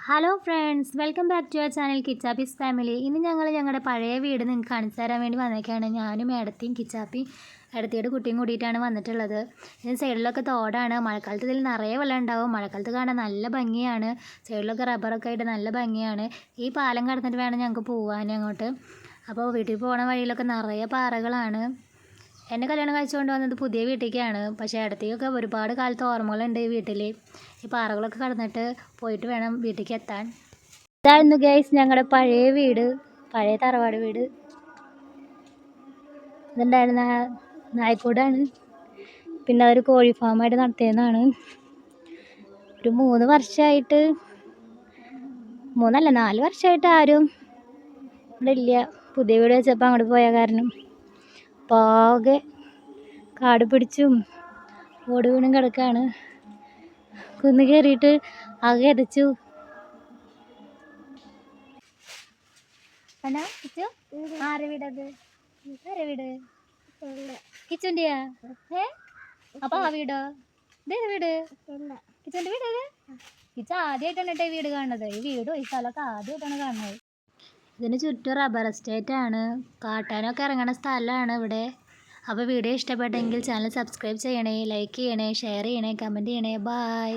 Hello friends, welcome back to our channel കിച്ചാപ്പീസ് family. ഇന്ന് ഞങ്ങളുടെ പഴയ വീട് നിങ്ങൾക്ക് കാണിച്ചു തരാൻ വേണ്ടി വന്നേക്കാണ്. ഞാനും ഏടത്തിയും കിച്ചാപ്പിയും ഏടത്തിയുടെ കുട്ടിയും കൂടിയിട്ടാണ് വന്നിട്ടുള്ളത്. ഇതിന് സൈഡിലൊക്കെ തോടാണ്. മഴക്കാലത്ത് ഇതിൽ നിറയെ വെള്ളം ഉണ്ടാവും. മഴക്കാലത്ത് കാണാൻ നല്ല ഭംഗിയാണ്. സൈഡിലൊക്കെ റബ്ബറൊക്കെ ആയിട്ട് നല്ല ഭംഗിയാണ്. ഈ പാലം കടന്നിട്ട് വേണം ഞങ്ങൾക്ക് പോകാൻ അങ്ങോട്ട്. അപ്പോൾ വീട്ടിൽ പോകണ വഴിയിലൊക്കെ നിറയെ പാറകളാണ്. എന്നെ കല്യാണം കഴിച്ചുകൊണ്ട് വന്നത് പുതിയ വീട്ടിലേക്കാണ്. പക്ഷേ ഇടത്തേക്കൊക്കെ ഒരുപാട് കാലത്ത് ഓർമ്മകളുണ്ട് ഈ വീട്ടിൽ. ഈ പാറകളൊക്കെ കടന്നിട്ട് പോയിട്ട് വേണം വീട്ടിലേക്ക് എത്താൻ. ഇതായിരുന്നു ഗൈസ് ഞങ്ങളുടെ പഴയ വീട്, പഴയ തറവാട് വീട്. ഇതുണ്ടായിരുന്ന നായ്ക്കൂടാണ്. പിന്നെ അതൊരു കോഴി ഫാമായിട്ട് നടത്തിയതാണ്. ഒരു 3 വർഷമായിട്ട്, 4 വർഷമായിട്ട് ആരും ഇവിടെ ഇല്ല. പുതിയ വീട് വെച്ചപ്പോൾ അങ്ങോട്ട് പോയ കാരണം പാകെ കാട് പിടിച്ചും ഓട് വീണും കിടക്കാണ്. കുന്ന് കയറിയിട്ട് ആകെ എതച്ചു. ആരെ വീടത്? ആരെ വീട്? കിച്ചുൻ്റെയാ? അപ്പൊ ആ വീടോ? ഇതേത് വീട്? കിച്ചുൻ്റെ വീട്? കിച്ചു ആദ്യമായിട്ടാണ് കേട്ടോ ഈ വീട് കാണുന്നത്. ഈ വീടും ഈ സ്ഥലമൊക്കെ ആദ്യമായിട്ടാണ് കാണുന്നത്. ഇതിന് ചുറ്റും റബ്ബർ എസ്റ്റേറ്റ് ആണ്. കാട്ടാനൊക്കെ ഇറങ്ങുന്ന സ്ഥലമാണ് ഇവിടെ. അപ്പോൾ വീഡിയോ ഇഷ്ടപ്പെട്ടെങ്കിൽ ചാനൽ സബ്സ്ക്രൈബ് ചെയ്യണേ, ലൈക്ക് ചെയ്യണേ, ഷെയർ ചെയ്യണേ, കമൻറ്റ് ചെയ്യണേ. ബൈ.